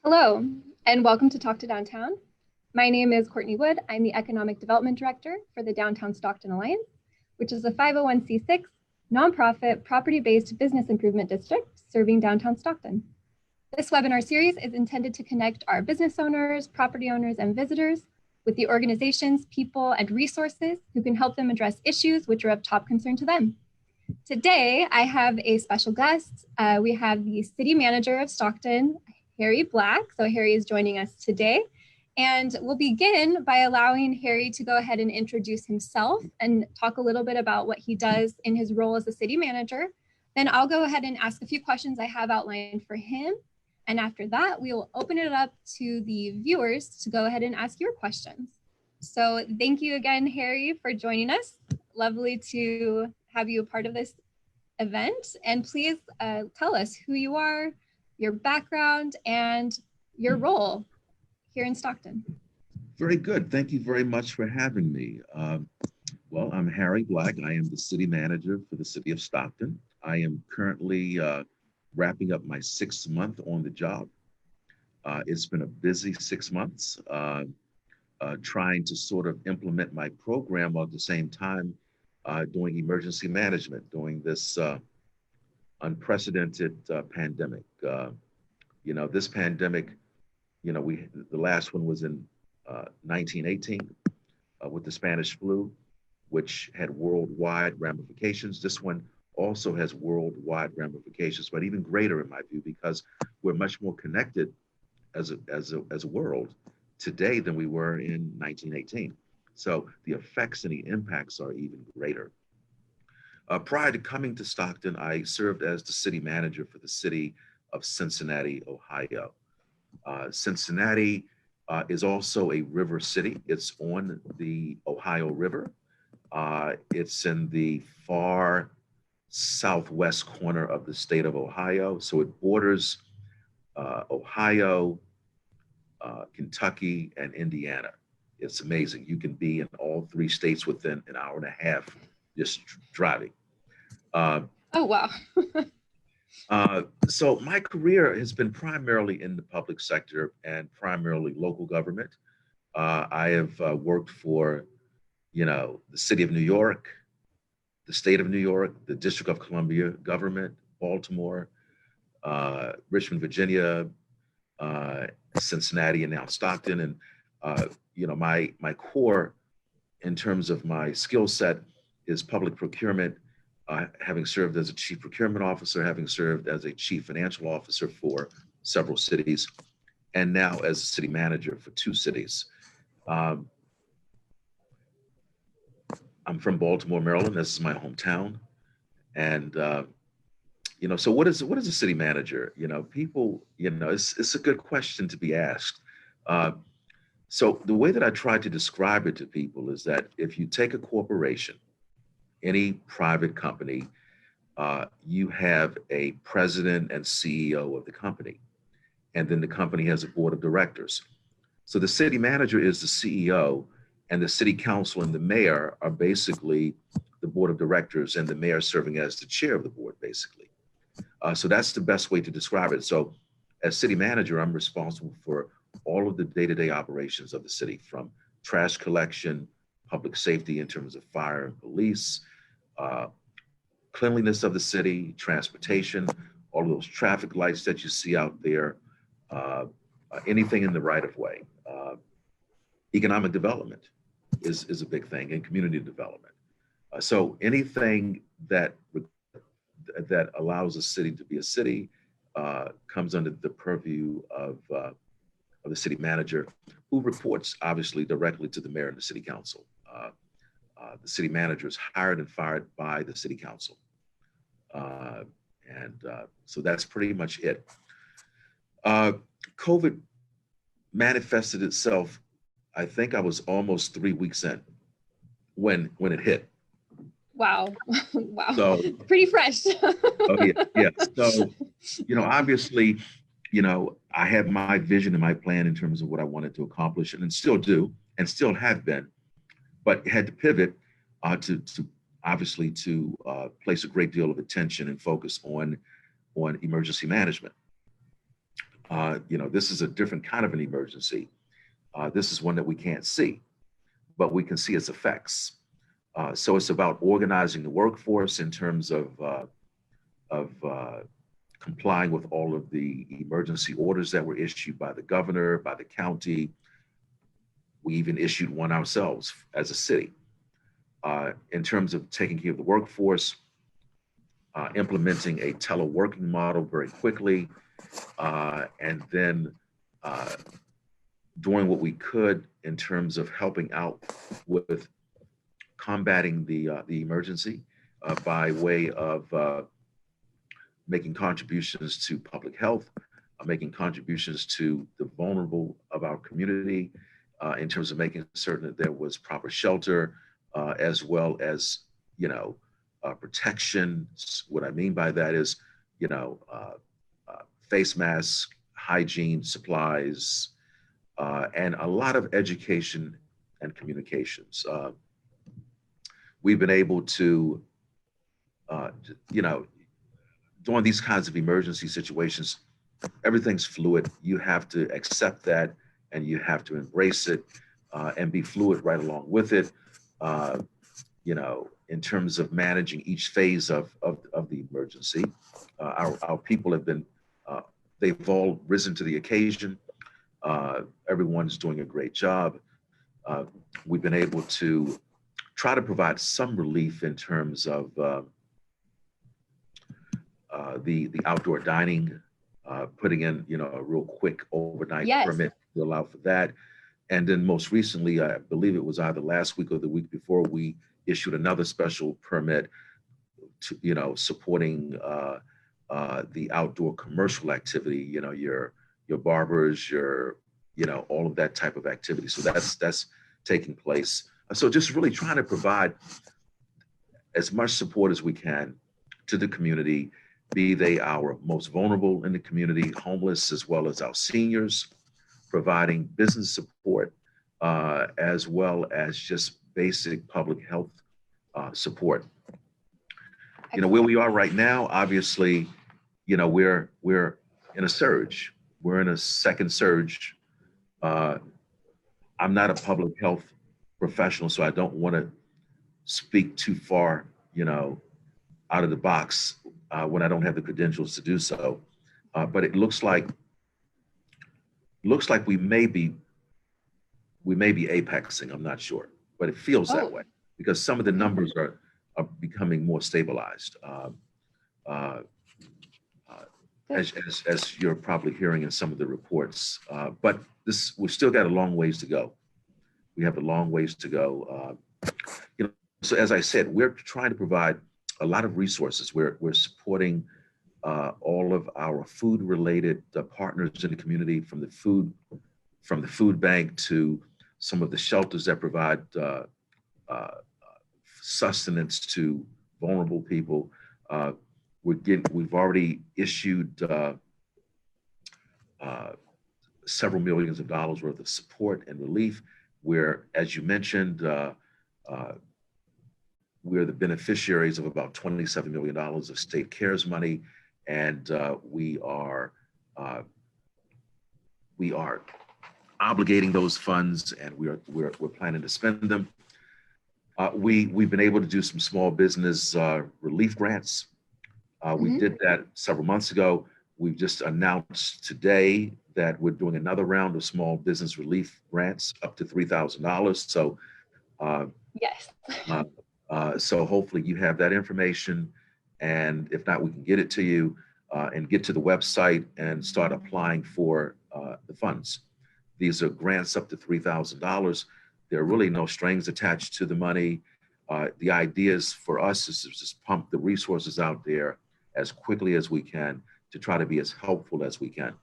Hello, and welcome to Talk to Downtown. My name is Courtney Wood. I'm the Economic Development Director for the Downtown Stockton Alliance, which is a 501c6 nonprofit property-based business improvement district serving downtown Stockton. This webinar series is intended to connect our business owners, property owners, and visitors with the organizations, people, and resources who can help them address issues which are of top concern to them. Today, I have a special guest. We have the City Manager of Stockton, Harry Black. So Harry is joining us today. And we'll begin by allowing Harry to go ahead and introduce himself and talk a little bit about what he does in his role as a city manager. Then I'll go ahead and ask a few questions I have outlined for him. And after that, we will open it up to the viewers to go ahead and ask your questions. So thank you again, Harry, for joining us. Lovely to have you a part of this event. And please tell us who you are, your background, and your role here in Stockton. Very good. Thank you very much for having me. Well, I'm Harry Black. I am the city manager for the city of Stockton. I am currently wrapping up my 6th month on the job. It's been a busy 6 months, trying to sort of implement my program while at the same time doing emergency management, during this unprecedented pandemic. This pandemic, the last one was in 1918 with the Spanish flu, which had worldwide ramifications. This one also has worldwide ramifications, but even greater in my view, because we're much more connected as a world today than we were in 1918. So the effects and the impacts are even greater. Prior to coming to Stockton, I served as the city manager for the city of Cincinnati, Ohio. Cincinnati is also a river city. It's on the Ohio River. It's in the far southwest corner of the state of Ohio. So it borders Ohio, Kentucky, and Indiana. It's amazing. You can be in all 3 states within an hour and a half just driving. Oh, wow. So my career has been primarily in the public sector and primarily local government. I have worked for, the city of New York, the state of New York, the District of Columbia government, Baltimore, Richmond, Virginia, Cincinnati, and now Stockton. And, my core in terms of my skill set is public procurement, having served as a chief procurement officer, having served as a chief financial officer for several cities, and now as a city manager for 2 cities. I'm from Baltimore, Maryland. This is my hometown. And, so what is a city manager? People, it's a good question to be asked. So the way that I try to describe it to people is that if you take a corporation, any private company, you have a president and CEO of the company, and then the company has a board of directors. So the city manager is the CEO, and the city council and the mayor are basically the board of directors, and the mayor serving as the chair of the board, basically. So that's the best way to describe it. So as city manager, I'm responsible for all of the day-to-day operations of the city, from trash collection, public safety in terms of fire and police, cleanliness of the city, transportation, all of those traffic lights that you see out there, anything in the right of way. Economic development is a big thing, and community development. So anything that allows a city to be a city comes under the purview of the city manager, who reports obviously directly to the mayor and the city council. The city manager is hired and fired by the city council. So that's pretty much it. COVID manifested itself, I think I was almost 3 weeks in when it hit. Wow. Wow. So, pretty fresh. Oh yeah. So, obviously, I had my vision and my plan in terms of what I wanted to accomplish, and still do, and still have been, but had to pivot to obviously to place a great deal of attention and focus on emergency management. This is a different kind of an emergency. This is one that we can't see, but we can see its effects. So it's about organizing the workforce in terms of complying with all of the emergency orders that were issued by the governor, by the county. We even issued one ourselves as a city. In terms of taking care of the workforce, implementing a teleworking model very quickly, and then doing what we could in terms of helping out with combating the emergency by way of making contributions to public health, making contributions to the vulnerable of our community, in terms of making certain that there was proper shelter, as well as, protection. What I mean by that is, face masks, hygiene supplies, and a lot of education and communications. We've been able to, during these kinds of emergency situations, everything's fluid. You have to accept that and you have to embrace it and be fluid right along with it. In terms of managing each phase of the emergency, our people have been, they've all risen to the occasion. Everyone's doing a great job. We've been able to try to provide some relief in terms of the outdoor dining, putting in a real quick overnight permit to allow for that. And then most recently, I believe it was either last week or the week before, we issued another special permit to supporting the outdoor commercial activity. Your barbers, your all of that type of activity. So that's taking place. So just really trying to provide as much support as we can to the community, be they our most vulnerable in the community, homeless, as well as our seniors, providing business support, as well as just basic public health support. Where we are right now, obviously, we're in a surge. We're in a second surge. I'm not a public health professional, so I don't want to speak too far, out of the box when I don't have the credentials to do so. But it looks like we may be apexing. I'm not sure, but it feels that way because some of the numbers are becoming more stabilized. As you're probably hearing in some of the reports, but we've still got a long ways to go. We have a long ways to go. So as I said, we're trying to provide a lot of resources. We're supporting all of our food-related partners in the community, from the food bank to some of the shelters that provide sustenance to vulnerable people. We've already issued several millions of dollars worth of support and relief. Where, as you mentioned, we're the beneficiaries of about $27 million of state CARES money, and we are obligating those funds, and we're planning to spend them. We've been able to do some small business relief grants. We did that several months ago. We've just announced today that we're doing another round of small business relief grants up to $3,000. So, yes. So hopefully you have that information, and if not, we can get it to you and get to the website and start applying for the funds. These are grants up to $3,000. There are really no strings attached to the money. The idea is for us is to just pump the resources out there as quickly as we can to try to be as helpful as we can.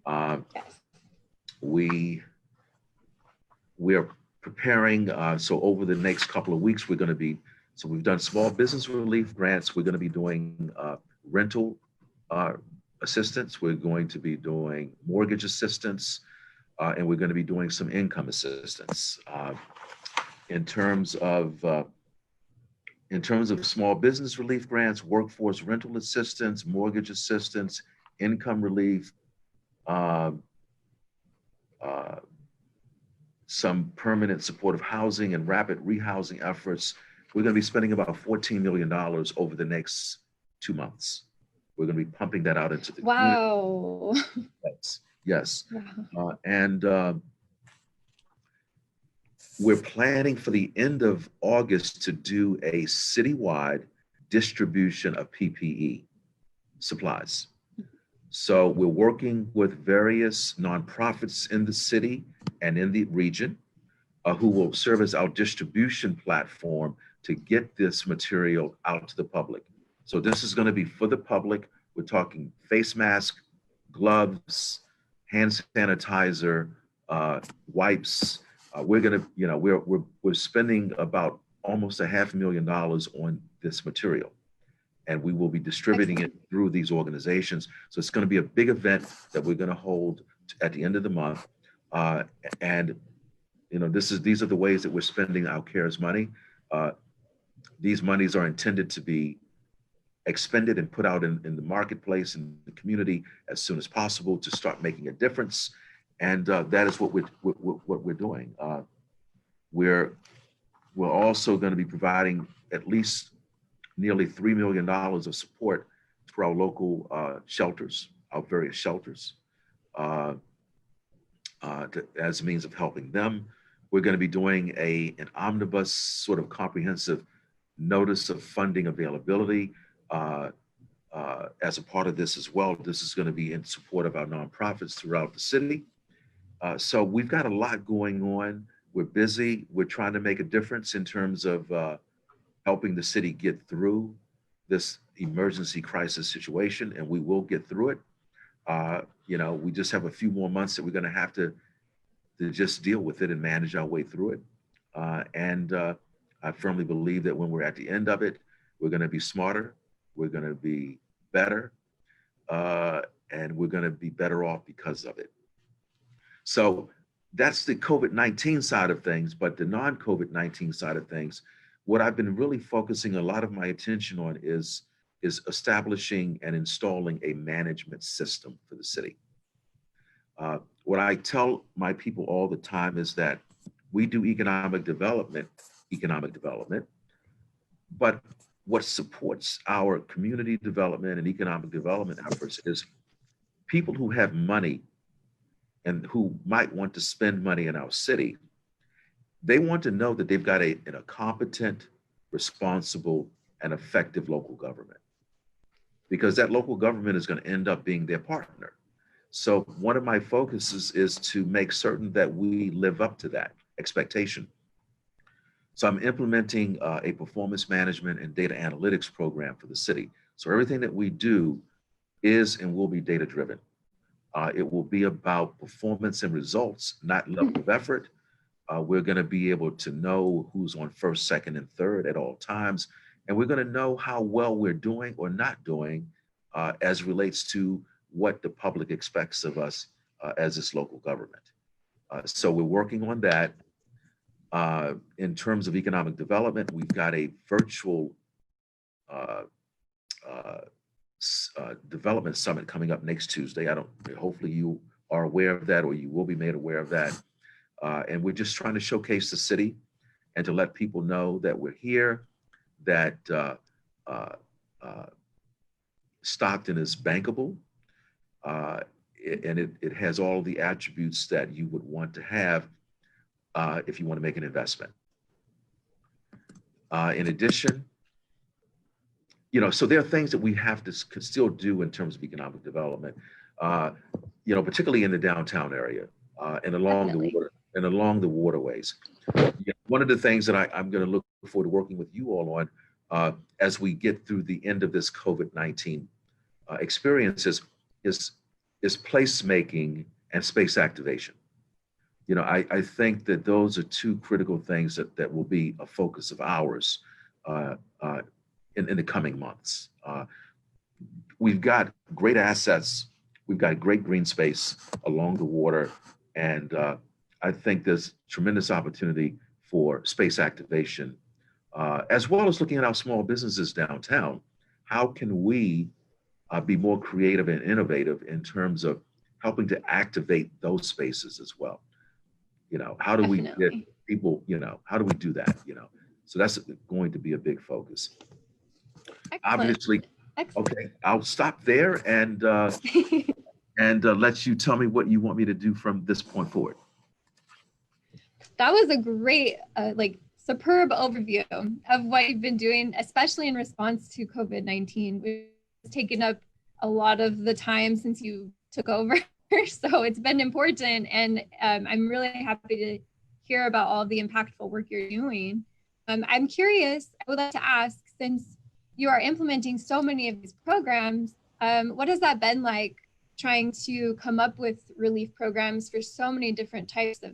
Yes. We are preparing, so over the next couple of weeks, we're going to be, so we've done small business relief grants. We're going to be doing rental assistance. We're going to be doing mortgage assistance, and we're going to be doing some income assistance. In terms of small business relief grants, workforce rental assistance, mortgage assistance, income relief, um, uh, some permanent supportive housing and rapid rehousing efforts. We're going to be spending about $14 million over the next 2 months. We're going to be pumping that out into the community. Wow. Yes. Yes. Wow. And we're planning for the end of August to do a citywide distribution of PPE supplies. So we're working with various nonprofits in the city and in the region who will serve as our distribution platform to get this material out to the public. So this is going to be for the public. We're talking face mask, gloves, hand sanitizer, wipes. We're going to, you know, we're spending about almost $500,000 on this material, and we will be distributing it through these organizations. So it's going to be a big event that we're going to hold at the end of the month, and you know, these are the ways that we're spending our CARES money. These monies are intended to be expended and put out in the marketplace and the community as soon as possible to start making a difference. And that is what we're doing. We're also going to be providing at least nearly $3 million of support for our local shelters, our various shelters, as a means of helping them. We're going to be doing an omnibus sort of comprehensive notice of funding availability as a part of this as well. This is going to be in support of our nonprofits throughout the city. So we've got a lot going on. We're busy. We're trying to make a difference in terms of helping the city get through this emergency crisis situation, and we will get through it. You know, we just have a few more months that we're going to have to just deal with it and manage our way through it. And I firmly believe that when we're at the end of it, we're going to be smarter, we're going to be better, and we're going to be better off because of it. So that's the COVID-19 side of things, but the non-COVID-19 side of things, what I've been really focusing a lot of my attention on is establishing and installing a management system for the city. What I tell my people all the time is that we do economic development, but what supports our community development and economic development efforts is people who have money and who might want to spend money in our city. They want to know that they've got a competent, responsible, and effective local government, because that local government is going to end up being their partner. So one of my focuses is to make certain that we live up to that expectation. So I'm implementing a performance management and data analytics program for the city. So everything that we do is and will be data driven. It will be about performance and results, not level of effort. We're going to be able to know who's on first, second, and third at all times. And we're going to know how well we're doing or not doing as relates to what the public expects of us as its local government. So we're working on that. In terms of economic development, we've got a virtual development summit coming up next Tuesday. Hopefully you are aware of that, or you will be made aware of that. And we're just trying to showcase the city and to let people know that we're here, that Stockton is bankable, and it has all the attributes that you would want to have if you want to make an investment. In addition, you know, so there are things that we have to still do in terms of economic development, you know, particularly in the downtown area and along the water and along the waterways. One of the things that I'm going to look forward to working with you all on as we get through the end of this COVID-19 experiences is placemaking and space activation. You know, I think that those are two critical things that will be a focus of ours in the coming months. We've got great assets. We've got great green space along the water. And I think there's tremendous opportunity for space activation, as well as looking at our small businesses downtown. How can we be more creative and innovative in terms of helping to activate those spaces as well. How do we get Definitely. people, how do we do that, So that's going to be a big focus. Excellent. Obviously, Excellent. okay, I'll stop there and let you tell me what you want me to do from this point forward. That was a great, superb overview of what you've been doing, especially in response to COVID-19, which has taken up a lot of the time since you took over. So it's been important, and I'm really happy to hear about all the impactful work you're doing. I'm curious, I would like to ask, since you are implementing so many of these programs, what has that been like trying to come up with relief programs for so many different types of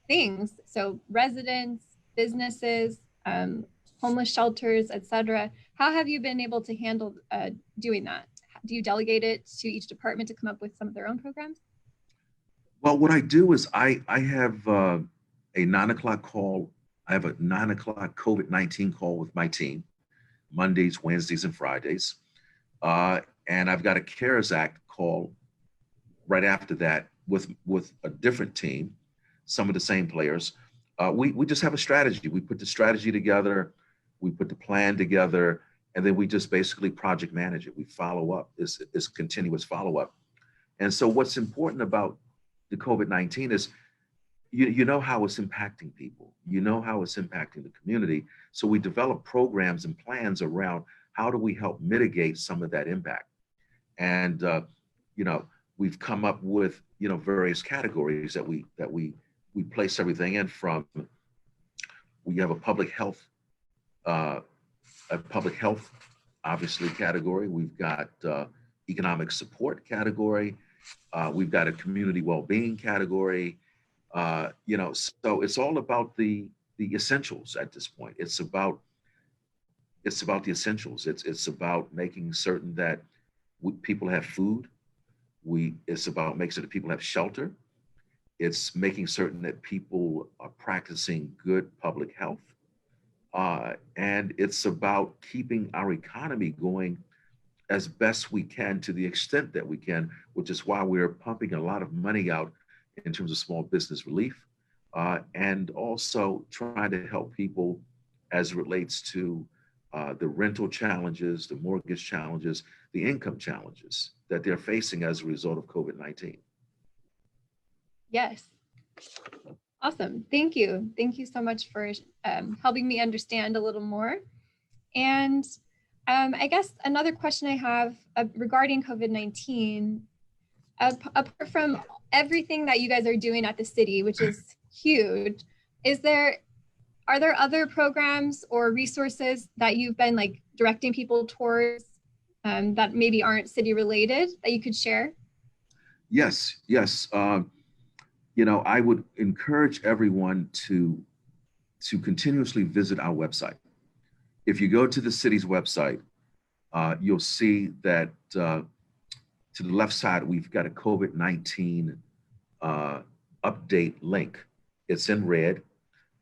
things? So residents, businesses, homeless shelters, etc. How have you been able to handle doing that? Do you delegate it to each department to come up with some of their own programs? Well, what I do is I have a 9 o'clock call. I have a 9 o'clock COVID-19 call with my team, Mondays, Wednesdays, and Fridays. And I've got a CARES Act call right after that with a different team, some of the same players. We just have a strategy. We put the strategy together, we put the plan together, and then we just basically project manage it. We follow up. It's continuous follow up. And so what's important about the COVID-19 is you know how it's impacting people. You know how it's impacting the community. So we develop programs and plans around how do we help mitigate some of that impact. And we've come up with various categories that we place everything in from. We have a public health obviously category. We've got economic support category. We've got a community well-being category. So it's all about the essentials at this point. It's about the essentials. It's about making certain that people have food. It's about making sure that people have shelter. It's making certain that people are practicing good public health. And it's about keeping our economy going as best we can to the extent that we can, which is why we're pumping a lot of money out in terms of small business relief, and also trying to help people as it relates to the rental challenges, the mortgage challenges, the income challenges that they're facing as a result of COVID-19. Yes. Awesome. Thank you. Thank you so much for helping me understand a little more. And I guess another question I have regarding COVID-19, apart from everything that you guys are doing at the city, which is huge, are there other programs or resources that you've been directing people towards that maybe aren't city related that you could share? Yes. I would encourage everyone to continuously visit our website. If you go to the city's website, you'll see that to the left side, we've got a COVID-19 update link. It's in red,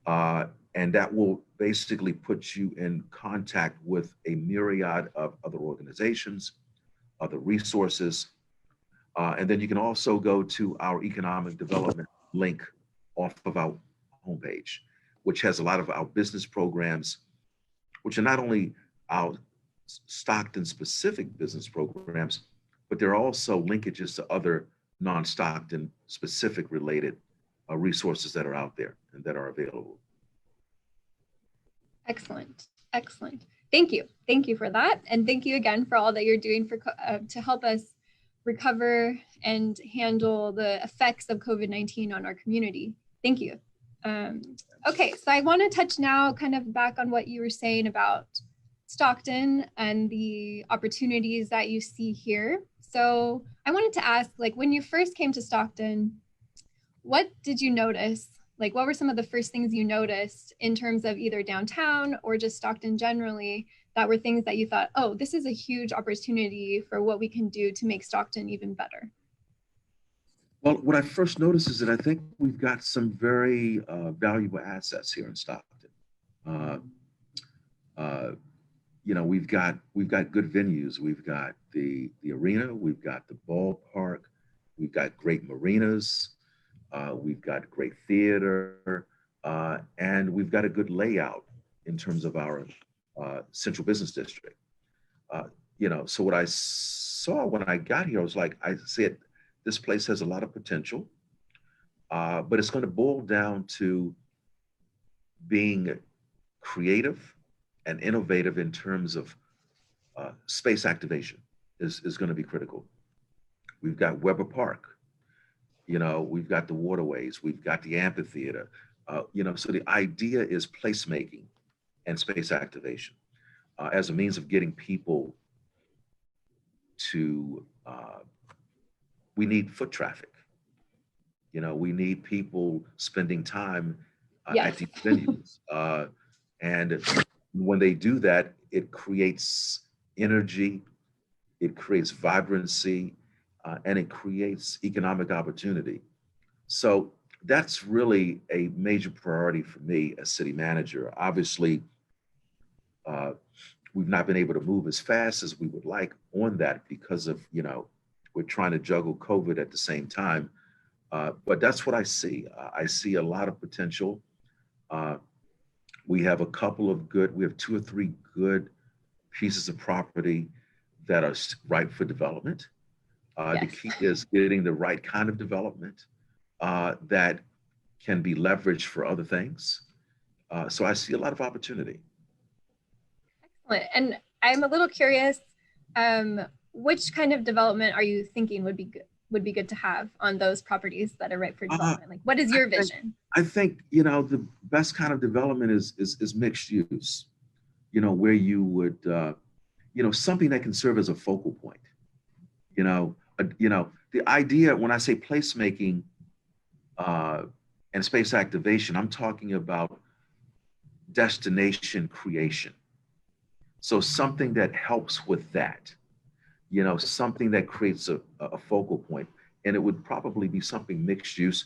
and that will basically put you in contact with a myriad of other organizations, other resources. And then you can also go to our economic development link off of our homepage, which has a lot of our business programs, which are not only our Stockton specific business programs, but there are also linkages to other non-Stockton specific related resources that are out there and that are available. Excellent. Excellent. Thank you. Thank you for that. And thank you again for all that you're doing to help us recover and handle the effects of COVID-19 on our community. Thank you. Okay, so I want to touch now kind of back on what you were saying about Stockton and the opportunities that you see here. So I wanted to ask, when you first came to Stockton, what did you notice? What were some of the first things you noticed in terms of either downtown or just Stockton generally that were things that you thought, oh, this is a huge opportunity for what we can do to make Stockton even better? Well, what I first noticed is that I think we've got some very valuable assets here in Stockton. We've got good venues. We've got the arena. We've got the ballpark. we've got great marinas, we've got great theater, and we've got a good layout in terms of our central business district. So what I saw when I got here, I was like, I said, this place has a lot of potential, but it's going to boil down to being creative and innovative in terms of space activation is going to be critical. We've got Weber Park, we've got the waterways, we've got the amphitheater, so the idea is placemaking and space activation as a means of getting people to, we need foot traffic. We need people spending time Yes. at these venues. And when they do that, it creates energy, it creates vibrancy, and it creates economic opportunity. So that's really a major priority for me as city manager. Obviously, we've not been able to move as fast as we would like on that because of, we're trying to juggle COVID at the same time. But that's what I see. I see a lot of potential. We have we have 2 or 3 good pieces of property that are ripe for development. Yes. The key is getting the right kind of development that can be leveraged for other things. So I see a lot of opportunity. Excellent. And I'm a little curious, which kind of development are you thinking would be good to have on those properties that are ripe for development? Like, what is your vision? I think, the best kind of development is mixed use, where you would, something that can serve as a focal point. The idea when I say placemaking and space activation, I'm talking about destination creation. So something that helps with that, something that creates a focal point, and it would probably be something mixed use.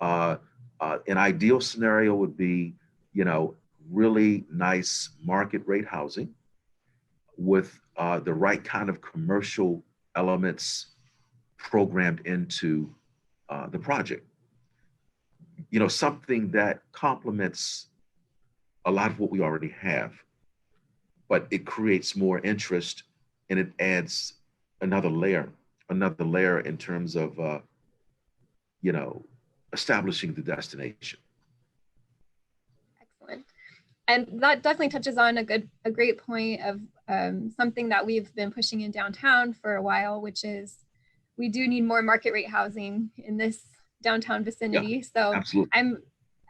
An ideal scenario would be, really nice market rate housing with the right kind of commercial elements programmed into the project. Something that complements a lot of what we already have, but it creates more interest and it adds another layer in terms of, establishing the destination. Excellent. And that definitely touches on a great point of something that we've been pushing in downtown for a while, which is we do need more market rate housing in this downtown vicinity. Yeah, so absolutely.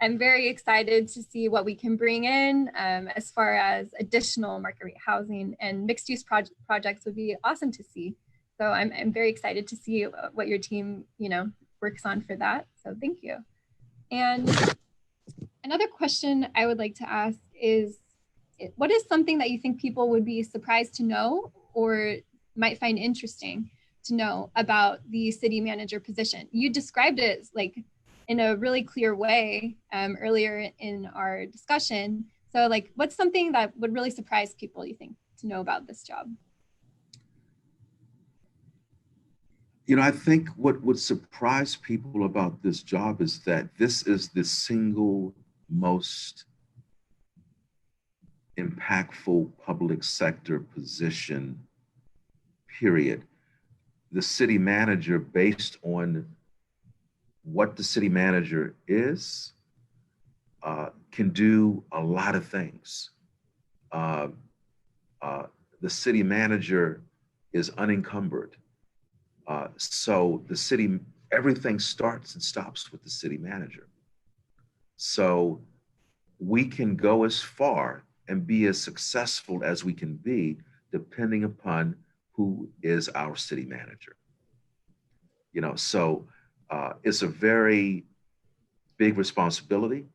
I'm very excited to see what we can bring in as far as additional market rate housing, and mixed use projects would be awesome to see. So I'm very excited to see what your team, works on for that. So thank you. And another question I would like to ask is, what is something that you think people would be surprised to know or might find interesting to know about the city manager position? You described it like in a really clear way earlier in our discussion. So like, what's something that would really surprise people, you think, to know about this job? I think what would surprise people about this job is that this is the single most impactful public sector position, period. The city manager, based on what the city manager is, can do a lot of things. The city manager is unencumbered. So everything starts and stops with the city manager. So we can go as far and be as successful as we can be depending upon who is our city manager. So it's a very big responsibility.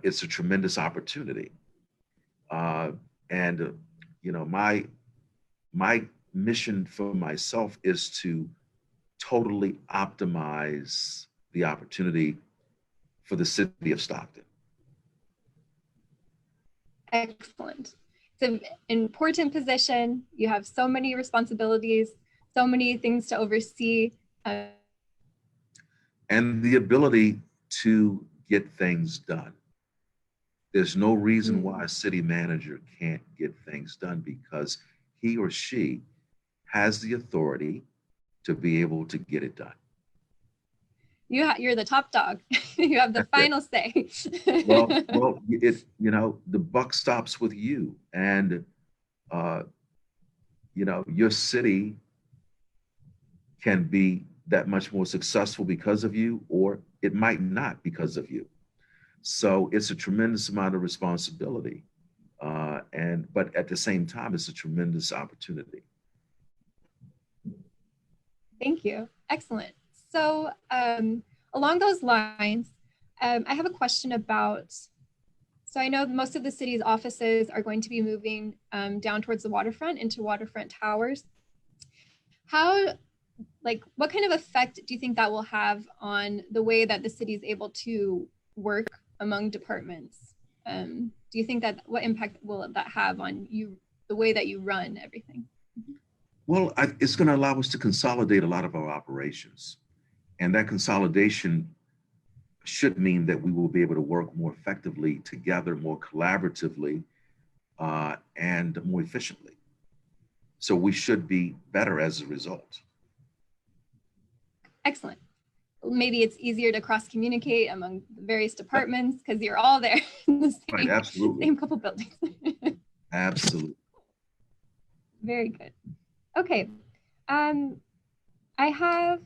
It's a tremendous opportunity. And my mission for myself is to totally optimize the opportunity for the city of Stockton. Excellent. It's an important position. You have so many responsibilities, so many things to oversee. Uh, And the ability to get things done. There's no reason why a city manager can't get things done because he or she has the authority to be able to get it done. You're the top dog. You have the That's it. final say. The buck stops with you, and your city can be that much more successful because of you, or it might not because of you. So it's a tremendous amount of responsibility, but at the same time, it's a tremendous opportunity. Thank you. Excellent. So along those lines, I have a question about, so I know most of the city's offices are going to be moving down towards the waterfront into waterfront towers. What kind of effect do you think that will have on the way that the city is able to work among departments? Do you think what impact will that have on you, the way that you run everything? Well, it's going to allow us to consolidate a lot of our operations. And that consolidation should mean that we will be able to work more effectively together, more collaboratively, and more efficiently. So we should be better as a result. Excellent. Maybe it's easier to cross-communicate among the various departments because you're all there in the same couple buildings. Absolutely. Very good. Okay. I have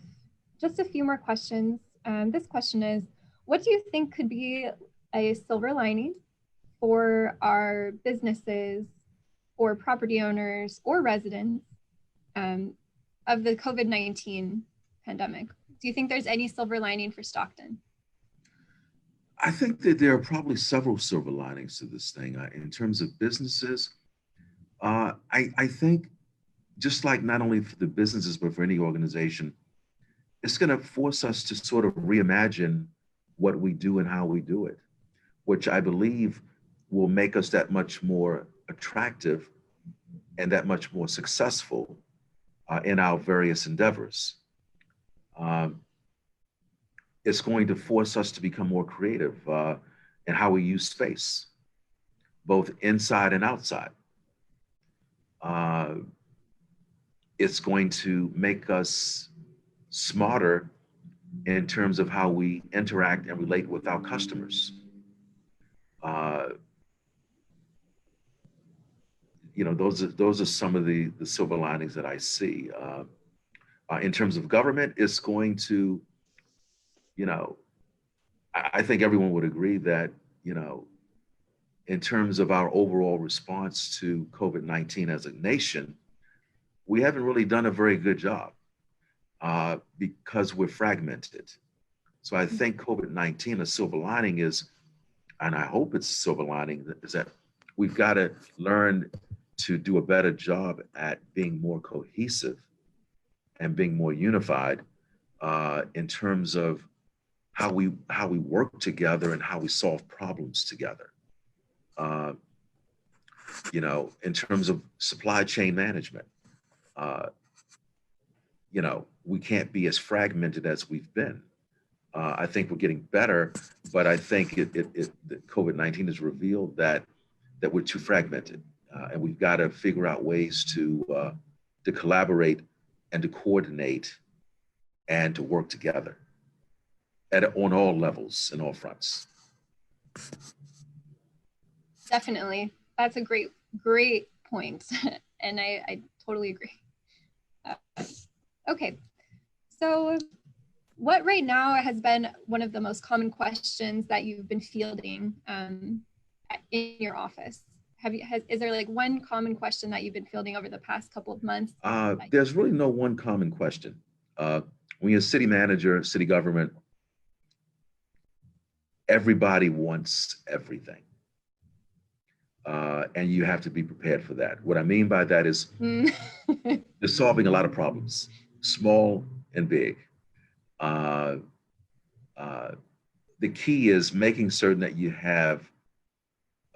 just a few more questions. This question is, what do you think could be a silver lining for our businesses or property owners or residents of the COVID-19 pandemic? Do you think there's any silver lining for Stockton? I think that there are probably several silver linings to this thing. In terms of businesses, I think just like not only for the businesses, but for any organization, it's going to force us to sort of reimagine what we do and how we do it, which I believe will make us that much more attractive and that much more successful in our various endeavors. It's going to force us to become more creative in how we use space, both inside and outside. It's going to make us smarter in terms of how we interact and relate with our customers. Those are some of the silver linings that I see. In terms of government, it's going to, I think everyone would agree that, in terms of our overall response to COVID-19 as a nation, we haven't really done a very good job because we're fragmented. So I think COVID-19, a silver lining is, and I hope it's a silver lining, is that we've got to learn to do a better job at being more cohesive and being more unified in terms of how we work together and how we solve problems together. In terms of supply chain management, we can't be as fragmented as we've been. I think we're getting better, but I think COVID-19 has revealed that we're too fragmented, and we've got to figure out ways to collaborate and to coordinate and to work together on all levels and all fronts. Definitely. That's a great point. And I totally agree. Okay. So what right now has been one of the most common questions that you've been fielding in your office? Is there like one common question that you've been fielding over the past couple of months? There's really no one common question. When you're a city manager, city government, everybody wants everything. And you have to be prepared for that. What I mean by that is you're solving a lot of problems, small and big. The key is making certain that you have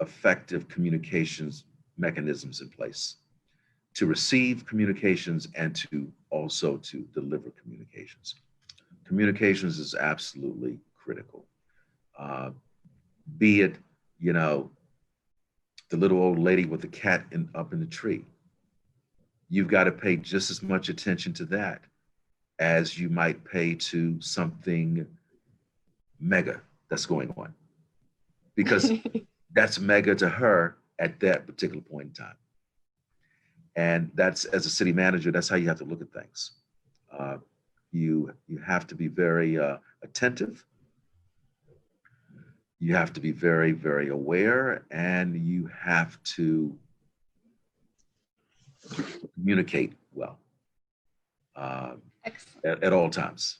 effective communications mechanisms in place to receive communications and to also to deliver communications. Communications is absolutely critical. Uh, be it, you know, the little old lady with the cat up in the tree. You've got to pay just as much attention to that as you might pay to something mega that's going on, because that's mega to her at that particular point in time. And that's, as a city manager, that's how you have to look at things. Uh, you have to be very attentive. You have to be very, very aware, and you have to communicate well at all times.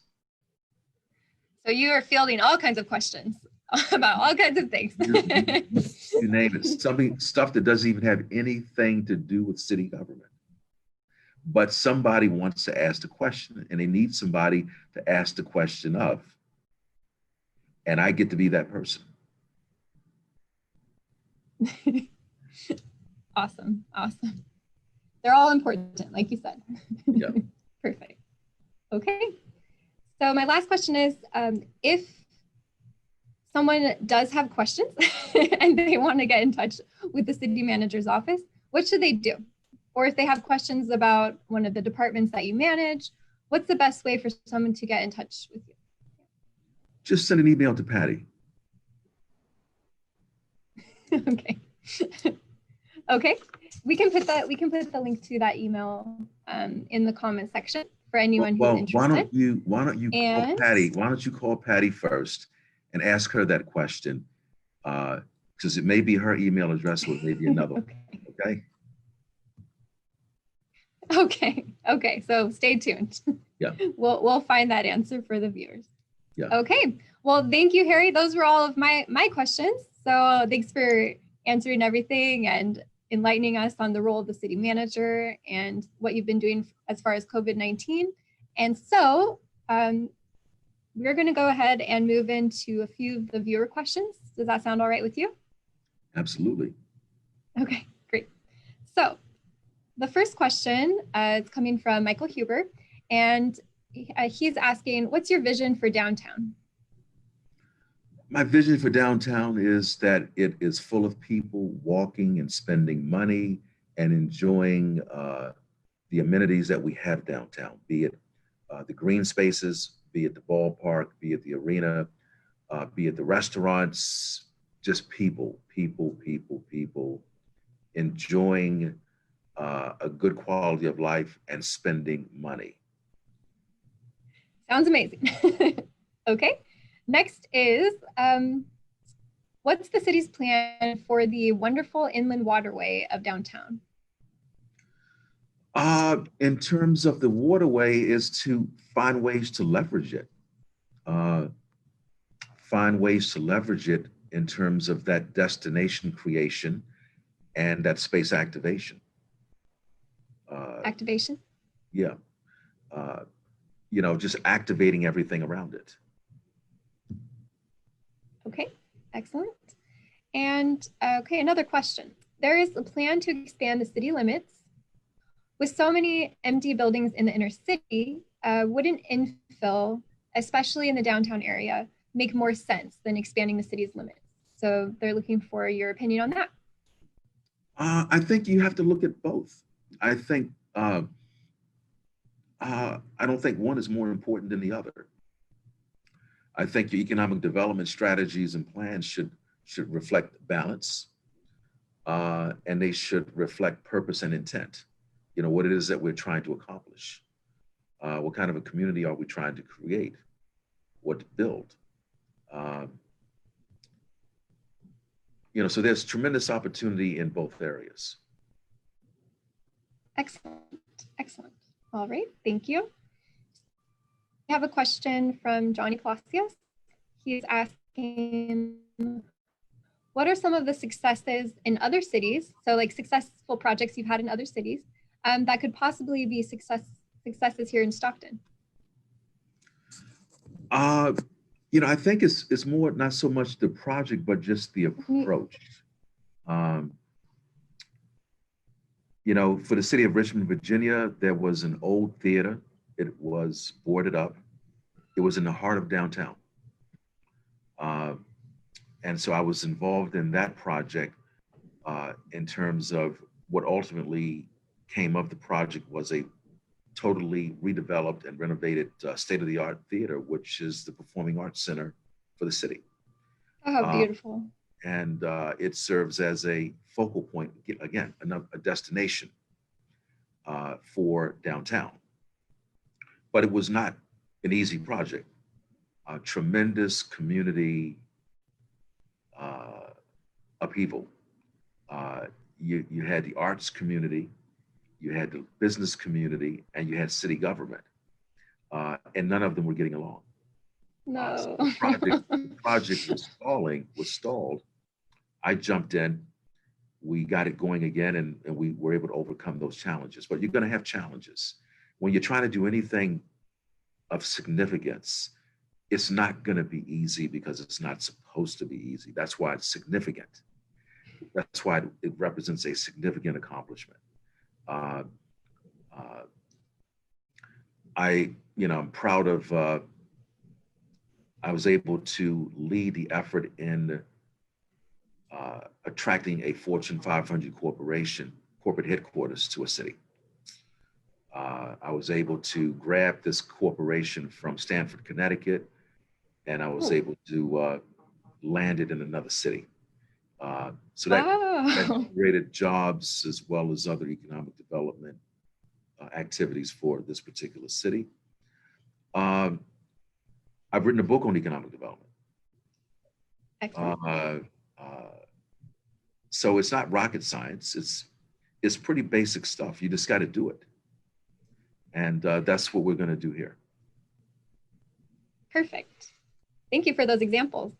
So you are fielding all kinds of questions about all kinds of things. You name it, stuff that doesn't even have anything to do with city government. But somebody wants to ask the question, and they need somebody to ask the question of. And I get to be that person. Awesome. They're all important, like you said. Yeah. Perfect. Okay. So my last question is, if someone does have questions and they want to get in touch with the city manager's office, what should they do? Or if they have questions about one of the departments that you manage, what's the best way for someone to get in touch with you? Just send an email to Patty. Okay. Okay. We can put the link to that email in the comment section for anyone who's interested. Why don't you call Patty? Why don't you call Patty first and ask her that question? Because it may be her email address or maybe another one. Okay. Okay. So stay tuned. Yeah. We'll find that answer for the viewers. Yeah. Okay. Well, thank you, Harry. Those were all of my questions. So thanks for answering everything and enlightening us on the role of the city manager and what you've been doing as far as COVID-19. And so we're going to go ahead and move into a few of the viewer questions. Does that sound all right with you? Absolutely. Okay, great. So the first question is coming from Michael Huber, and he's asking, what's your vision for downtown? My vision for downtown is that it is full of people walking and spending money and enjoying the amenities that we have downtown, be it the green spaces, be it the ballpark, be it the arena, be it the restaurants, just people enjoying a good quality of life and spending money. Sounds amazing. Okay. Next is, what's the city's plan for the wonderful inland waterway of downtown? In terms of the waterway, is to find ways to leverage it. Find ways to leverage it in terms of that destination creation and that space activation. Activation? Yeah. Just activating everything around it. Okay, excellent. And okay, another question. There is a plan to expand the city limits. With so many empty buildings in the inner city, wouldn't infill, especially in the downtown area, make more sense than expanding the city's limits? So they're looking for your opinion on that. I think you have to look at both. I think I don't think one is more important than the other. I think your economic development strategies and plans should reflect balance, and they should reflect purpose and intent. What it is that we're trying to accomplish. What kind of a community are we trying to create? What to build? So there's tremendous opportunity in both areas. Excellent. All right, thank you. We have a question from Johnny Palacios. He's asking, what are some of the successes in other cities, so like successful projects you've had in other cities, that could possibly be successes here in Stockton? I think it's more not so much the project, but just the approach. For the city of Richmond, Virginia, there was an old theater It was boarded up. It was in the heart of downtown. Uh, and so I was involved in that project in terms of what ultimately came of the project was a totally redeveloped and renovated state-of-the-art theater, which is the Performing Arts Center for the city. Oh, how beautiful. And it serves as a focal point, again, a destination for downtown. But it was not an easy project. Tremendous community upheaval. You had the arts community, you had the business community, and you had city government. And none of them were getting along. No. So the project was stalled. I jumped in, we got it going again, and we were able to overcome those challenges. But you're going to have challenges. When you're trying to do anything of significance, it's not going to be easy because it's not supposed to be easy. That's why it's significant. That's why it represents a significant accomplishment. I'm proud of, I was able to lead the effort in attracting a Fortune 500 corporate headquarters to a city. I was able to grab this corporation from Stamford, Connecticut, and I was able to land it in another city. So that created jobs as well as other economic development activities for this particular city. I've written a book on economic development. Excellent. So it's not rocket science. It's pretty basic stuff. You just got to do it. And that's what we're going to do here. Perfect. Thank you for those examples.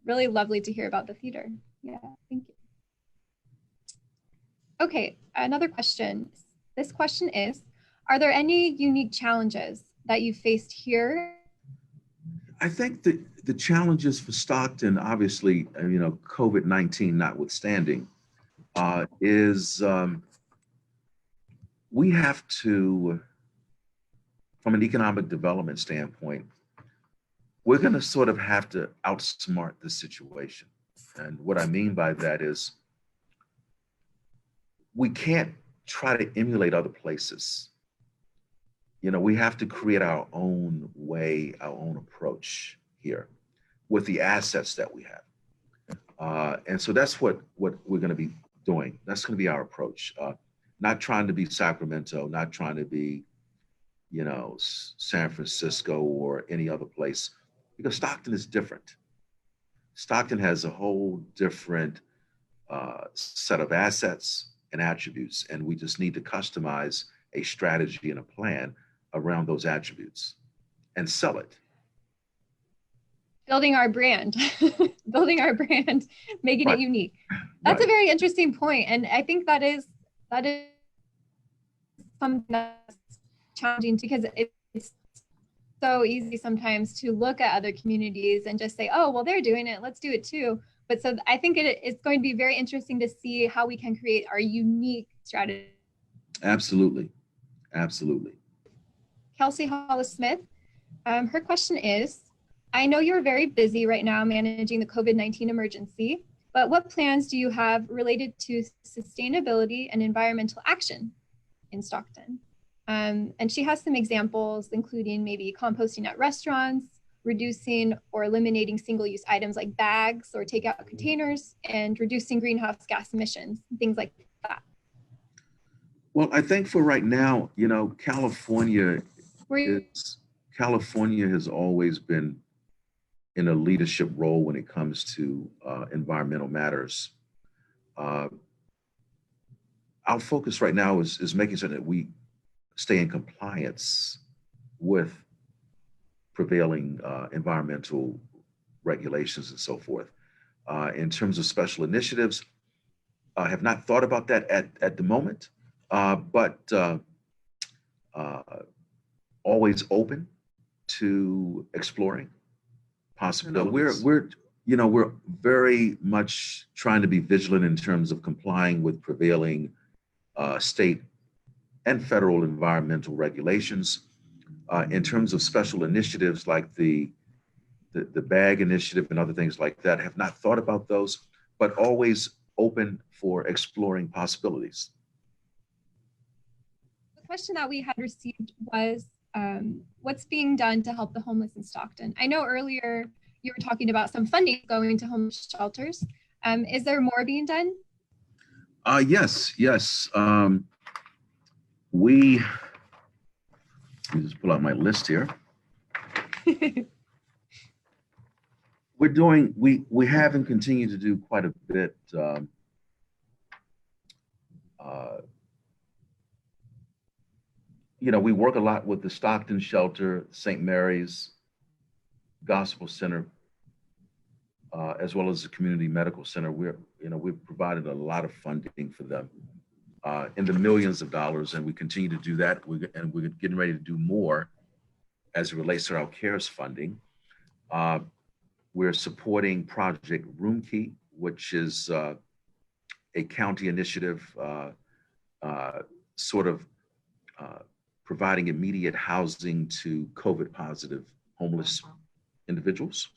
Really lovely to hear about the theater. Yeah, thank you. Okay, another question. This question is, are there any unique challenges that you faced here? I think the challenges for Stockton, obviously, COVID-19 notwithstanding, is we have to, from an economic development standpoint, we're going to sort of have to outsmart the situation. And what I mean by that is we can't try to emulate other places. We have to create our own way, our own approach here with the assets that we have. And so that's what we're going to be doing. That's going to be our approach. Not trying to be Sacramento, not trying to be, San Francisco or any other place, because Stockton is different. Stockton has a whole different set of assets and attributes, and we just need to customize a strategy and a plan around those attributes and sell it. Building our brand, making it unique. That's a very interesting point. And I think that is something that's challenging because it's so easy sometimes to look at other communities and just say, oh, well, they're doing it, let's do it too. But so I think it's going to be very interesting to see how we can create our unique strategy. Absolutely. Absolutely. Kelsey Hollis-Smith, her question is, I know you're very busy right now managing the COVID-19 emergency, but what plans do you have related to sustainability and environmental action in Stockton? And she has some examples, including maybe composting at restaurants, reducing or eliminating single-use items like bags or takeout containers, and reducing greenhouse gas emissions, things like that. Well, I think for right now, California has always been in a leadership role when it comes to environmental matters. Our focus right now is making sure that we stay in compliance with prevailing environmental regulations and so forth. In terms of special initiatives, I have not thought about that at the moment, but always open to exploring possibilities. We're very much trying to be vigilant in terms of complying with prevailing state and federal environmental regulations. In terms of special initiatives like the bag initiative and other things like that, have not thought about those, but always open for exploring possibilities. The question that we had received was, what's being done to help the homeless in Stockton? I know earlier you were talking about some funding going to homeless shelters. Is there more being done? Yes. Let me just pull out my list here. We have and continue to do quite a bit. We work a lot with the Stockton Shelter, St. Mary's Gospel Center, as well as the Community Medical Center. We've provided a lot of funding for them in the millions of dollars, and we continue to do that. We're getting ready to do more as it relates to our CARES funding. We're supporting Project Room Key, which is a county initiative, providing immediate housing to COVID positive homeless individuals.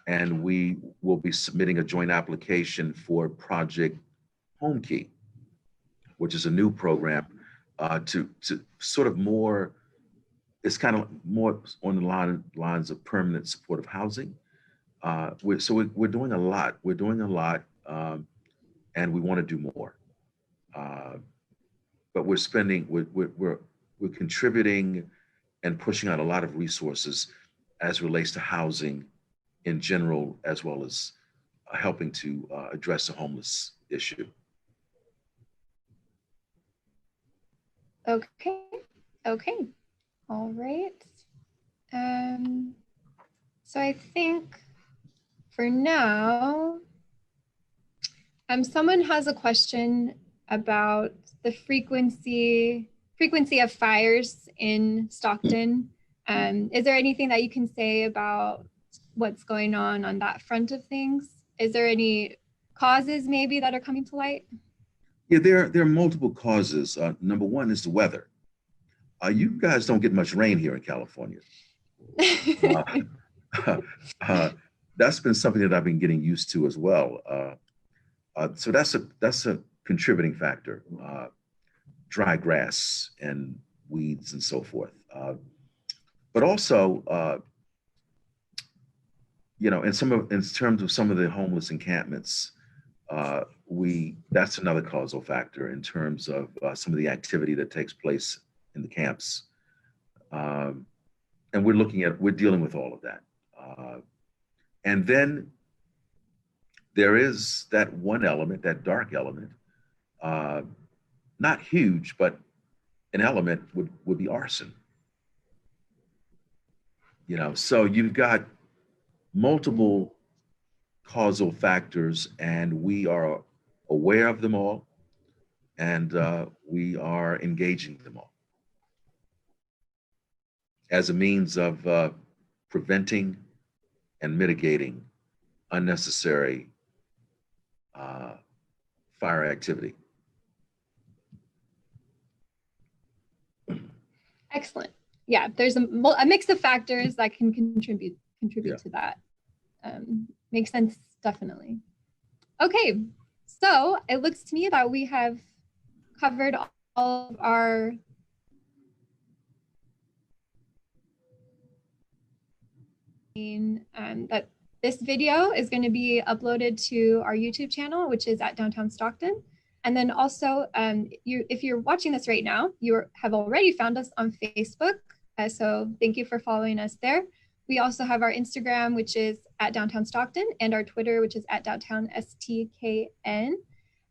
And we will be submitting a joint application for Project Home Key, which is a new program to sort of more, it's kind of more on the lines of permanent supportive housing. We're doing a lot. We're doing a lot, and we want to do more. But we're contributing and pushing out a lot of resources as relates to housing in general, as well as helping to address the homeless issue. Okay. All right. So I think for now, someone has a question about the frequency of fires in Stockton. Is there anything that you can say about what's going on that front of things? Is there any causes maybe that are coming to light? Yeah, there are multiple causes. Number one is the weather. You guys don't get much rain here in California. That's been something that I've been getting used to as well. So that's a contributing factor. Dry grass and weeds and so forth. But also, in terms of some of the homeless encampments, that's another causal factor in terms of some of the activity that takes place in the camps. And we're dealing with all of that. And then there is that one element, that dark element, not huge, but an element would be arson. So you've got multiple causal factors, and we are aware of them all, and we are engaging them all as a means of preventing and mitigating unnecessary fire activity. Excellent. Yeah, there's a mix of factors that can contribute to that. Makes sense, definitely. Okay, so it looks to me that we have covered all of our that this video is going to be uploaded to our YouTube channel, which is at Downtown Stockton. And then also, if you're watching this right now, you have already found us on Facebook. So thank you for following us there. We also have our Instagram, which is at Downtown Stockton, and our Twitter, which is at Downtown STKN.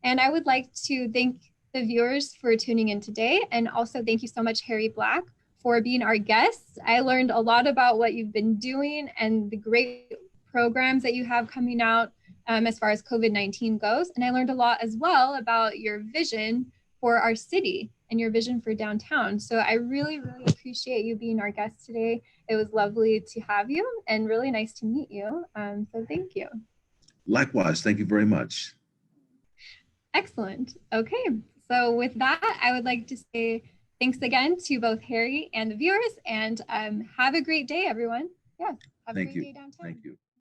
And I would like to thank the viewers for tuning in today. And also thank you so much, Harry Black, for being our guest. I learned a lot about what you've been doing and the great programs that you have coming out as far as COVID-19 goes. And I learned a lot as well about your vision for our city and your vision for downtown. So I really, really appreciate you being our guest today. It was lovely to have you and really nice to meet you. So thank you. Likewise, thank you very much. Excellent. Okay, So with that, I would like to say thanks again to both Harry and the viewers, and have a great day, everyone. Yeah, have a Thank great you. day downtown. Thank you.